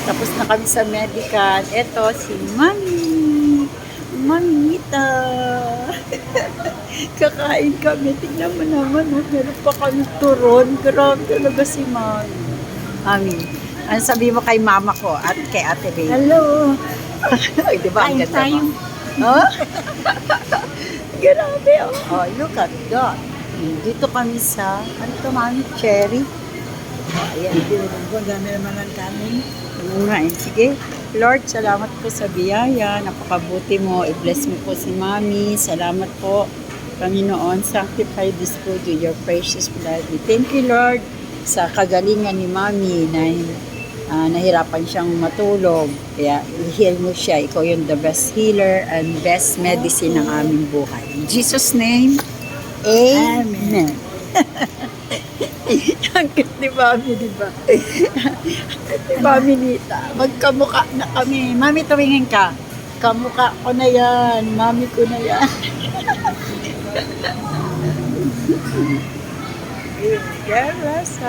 Tapos na kami sa medical. Eto, si Mami. Mamita. Kakain kami. Tingnan mo naman, oh. Meron pa kami turon. Grabe talaga si Mami. Mami, ano sabi mo kay mama ko at kay Ate Ray? Hello. Ay, di ba? Ang Kain ganda tayo. mo. Huh? Grabe, oh. Oh, look at that. Dito kami sa, ano to, Mami? Cherry. Oh, ayan. Ang dami naman ang kanin. Sige. Lord, salamat po sa biyaya. Napakabuti mo. I-bless mo po si Mami. Salamat po, Panginoon. Sanctify this food with your precious blood. We thank you, Lord, sa kagalingan ni Mami na nahirapan siyang matulog. Kaya i-heal mo siya. Ikaw yung the best healer and best medicine ng aming buhay. In Jesus' name, Amen. Ang cute ni Mami, di ba? Ni Mami Nita. Magkamukha na kami. Mami, tumingin ka. Kamukha ko na yan. Mami ko na yan. Yes,